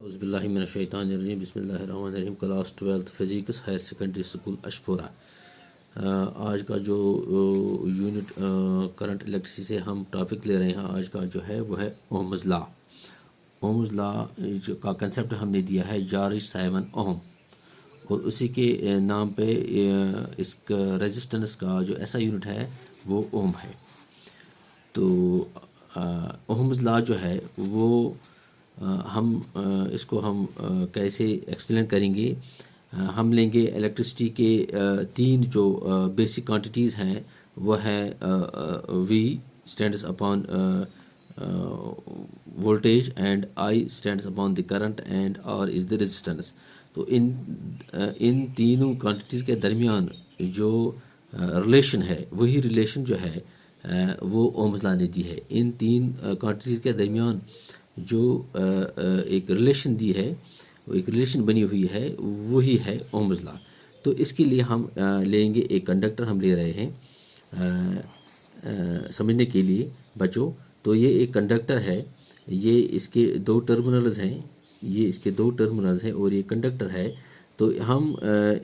औज़ुबिल्लाहिमिनश्शैतानिर्रजीम बिस्मिल्लाहिर्रहमानिर्रहीम। Class 12 physics higher secondary school Ashfora. आज का जो यूनिट करंट इलेक्ट्रिसिटी से हम टॉपिक ले रहे हैं, आज का जो है वो है ओहम्स लॉ। ओहम्स लॉ का कंसेप्ट हमने दिया है जॉर्ज साइमन ओहम, और उसी के नाम पे इसका रेजिस्टेंस का जो ऐसा यूनिट है वो ओम है। तो ओहम्स लॉ जो है वो इसको हम कैसे एक्सप्लेन करेंगे। हम लेंगे इलेक्ट्रिसिटी के तीन जो बेसिक क्वांटिटीज़ हैं, वो है V stands upon voltage and I stands upon the current and R is the resistance. तो इन तीनों क्वांटिटीज़ के दरमियान जो रिलेशन है, वही रिलेशन जो है वो ओहम्स लॉ ने दी है। इन तीन क्वांटिटीज़ के दरमियान जो एक रिलेशन दी है, वो एक रिलेशन बनी हुई है, वही है ओहम्स लॉ। तो इसके लिए हम लेंगे एक कंडक्टर, हम ले रहे हैं समझने के लिए बच्चों। तो ये एक कंडक्टर है, ये इसके दो टर्मिनल्स हैं, ये इसके दो टर्मिनल्स हैं और ये कंडक्टर है। तो हम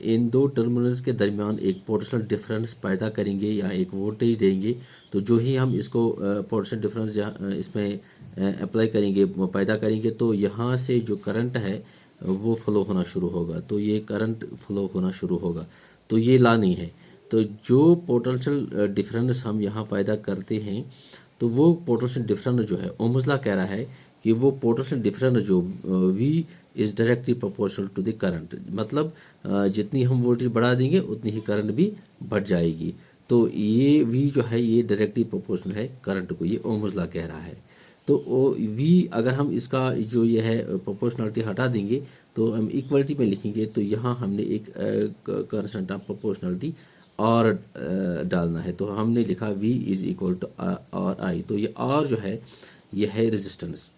इन दो टर्मिनल्स के दरमियान एक पोटेंशियल डिफरेंस पैदा करेंगे या एक वोल्टेज देंगे। तो जो ही हम इसको पोटेंशियल डिफरेंस इसमें अप्लाई करेंगे, पैदा करेंगे, तो यहाँ से जो करंट है वो फ्लो होना शुरू होगा। तो ये करंट फ्लो होना शुरू होगा। तो ये लॉ नहीं है। तो जो पोटेंशियल डिफरेंस हम यहाँ पैदा करते हैं, तो वो पोटेंशियल डिफरेंस जो है, ओहम्स लॉ कह रहा है कि वो पोटेंशियल डिफरेंस जो V is directly proportional to the current, मतलब जितनी हम वोल्टेज बढ़ा देंगे उतनी ही करंट भी बढ़ जाएगी। तो ये V जो है ये डायरेक्टली प्रोपोर्शनल है करंट को, ये ओहम्स लॉ कह रहा है। तो V अगर हम इसका जो ये है प्रोपोर्शनलिटी हटा देंगे तो हम इक्वलिटी में लिखेंगे। तो यहाँ हमने एक कांस्टेंट ऑफ प्रोपोर्शनलिटी R डालना है। तो हमने लिखा V is equal to RI। तो ये R जो है ये है रेजिस्टेंस।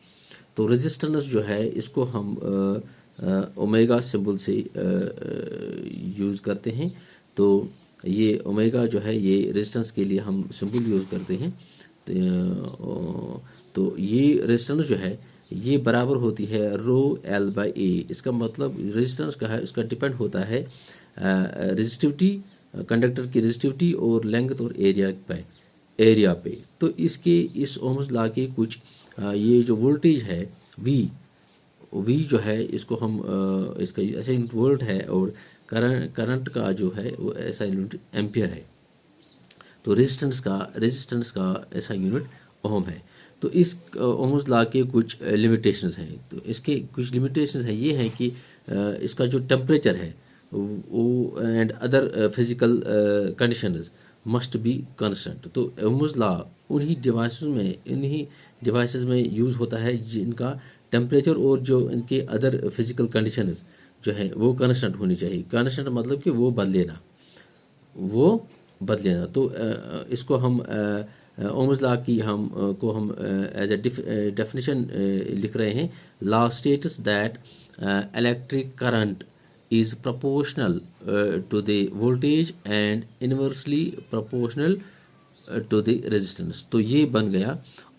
तो रेजिस्टेंस जो है इसको हम ओमेगा सिंबल से यूज़ करते हैं। तो ये ओमेगा जो है ये रेजिस्टेंस के लिए हम सिंबल यूज़ करते हैं। तो ये रेजिस्टेंस जो है ये बराबर होती है रो L बाई A। इसका मतलब रेजिस्टेंस का है, इसका डिपेंड होता है रेजिस्टिविटी, कंडक्टर की रेजिस्टिविटी और लेंथ और एरिया पे। तो इस ओहम्स लॉ के कुछ ये जो वोल्टेज है V जो है इसको हम इसका ऐसा यूनिट वोल्ट है, और करंट का जो है वो ऐसा यूनिट एम्पियर है। तो रेजिस्टेंस का ऐसा यूनिट ओहम है। तो इस ओहम्स लॉ के कुछ लिमिटेशंस हैं। तो इसके कुछ लिमिटेशंस हैं, ये हैं कि इसका जो टेम्परेचर है वो and other physical conditions must be constant. तो ओहम्स लॉ उन्हीं डिवाइसेस में यूज़ होता है जिनका टेम्परेचर और जो इनके अदर फिजिकल कंडीशंस जो है वो कांस्टेंट होनी चाहिए। कांस्टेंट मतलब कि वो बदले ना। तो इसको हम ओहम्स लॉ की हम एज ए डेफिनेशन लिख रहे हैं। Law states that electric current is proportional to the voltage and inversely proportional to the resistance। तो ये बन गया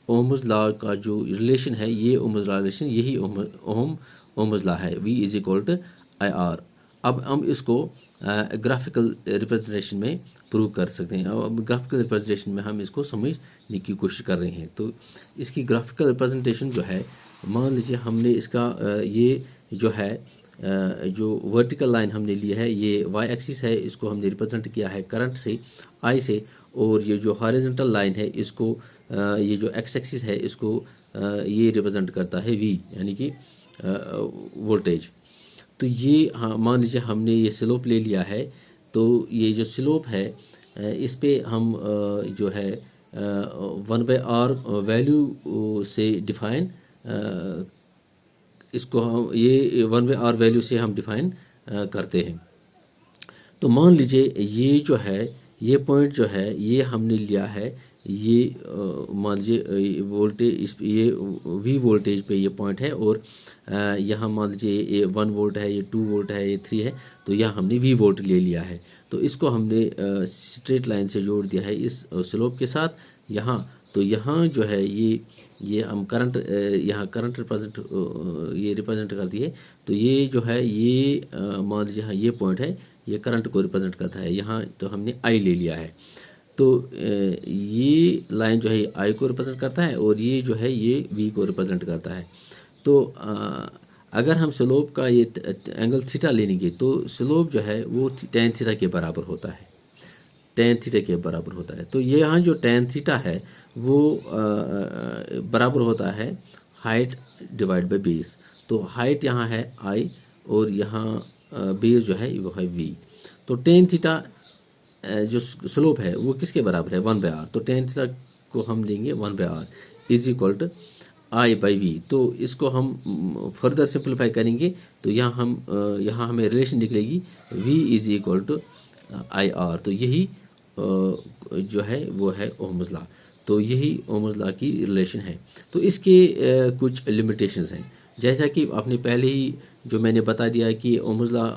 ओहम्स लॉ का जो रिलेशन है, ये ओहम्स लॉ रिलेशन यही ओहम्स लॉ है, V is equal to IR। अब हम इसको ग्राफिकल रिप्रेजेंटेशन में प्रूव कर सकते हैं। अब ग्राफिकल रिप्रेजेंटेशन में हम इसको समझने की कोशिश कर रहे हैं। तो इसकी ग्राफिकल रिप्रेजेंटेशन जो है, मान लीजिए हमने इसका ये जो है जो वर्टिकल लाइन हमने ली है, ये Y एक्सिस है, इसको हमने रिप्रेजेंट किया है करंट से I से, और ये जो हॉरिजॉन्टल लाइन है इसको ये जो X एक्सिस है इसको ये रिप्रेजेंट करता है V, यानी कि वोल्टेज। तो ये मान लीजिए हमने ये स्लोप ले लिया है। तो ये जो स्लोप है इस पे हम जो है 1/R वैल्यू से डिफाइन इसको हम ये 1/R वैल्यू से हम डिफाइन करते हैं। तो मान लीजिए ये जो है ये पॉइंट जो है ये हमने लिया है, ये मान लीजिए वोल्टेज ये V वोल्टेज पे ये पॉइंट है, और यहाँ मान लीजिए ये 1 वोल्ट है, ये 2 वोल्ट है, ये 3 है। तो यहाँ हमने V वोल्ट ले लिया है। तो इसको हमने स्ट्रेट लाइन से जोड़ दिया है इस स्लोप के साथ यहाँ। तो यहाँ जो है ये ये हम करंट यहाँ करंट रिप्रेजेंट ये रिप्रेजेंट करती है। तो ये जो है ये मान लीजिए हाँ ये पॉइंट है, ये करंट को रिप्रेजेंट करता है। यहाँ तो हमने आई ले लिया है, तो ये लाइन जो है आई को रिप्रेजेंट करता है और ये जो है ये वी को रिप्रेजेंट करता है। तो अगर हम स्लोप का ये एंगल थीटा लेंगे तो स्लोप जो है वो टेन थीटा के बराबर होता है, टेन थीटा के बराबर होता है। तो ये यहाँ जो टेन थीटा है वो बराबर होता है हाइट डिवाइड बाय बेस। तो हाइट यहाँ है आई और यहाँ बेस जो है वो है वी। तो टेन थीटा जो स्लोप है वो किसके बराबर है, 1/r। तो टेन थीटा को हम देंगे 1/r is equal to I by V. तो इसको हम फर्दर सिंप्लीफाई करेंगे तो यहाँ हमें रिलेशन निकलेगी v is equal to I R. तो यही जो है वो है ओहम्स लॉ। तो यही ओहम्स लॉ की रिलेशन है। तो इसके कुछ लिमिटेशंस हैं, जैसा कि आपने पहले ही जो मैंने बता दिया कि ओहम्स लॉ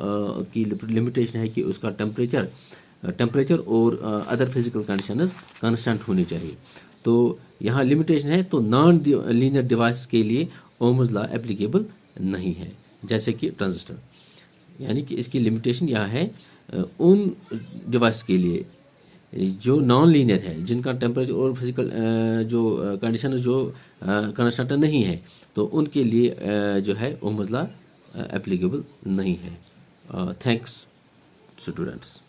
की लिमिटेशन है कि उसका टेम्परेचर और अदर फिजिकल कंडीशंस कांस्टेंट होनी चाहिए। तो यहाँ लिमिटेशन है, तो नॉन लीनियर डिवाइस के लिए ओहम्स लॉ एप्लीकेबल नहीं है, जैसे कि ट्रांजिस्टर। यानी कि इसकी लिमिटेशन यहाँ है उन डिवाइस के लिए जो नॉन लीनियर है, जिनका टेम्परेचर और फिजिकल जो कंडीशन जो कांस्टेंट नहीं है, तो उनके लिए जो है ओहम्स लॉ एप्लीकेबल नहीं है। Thanks students.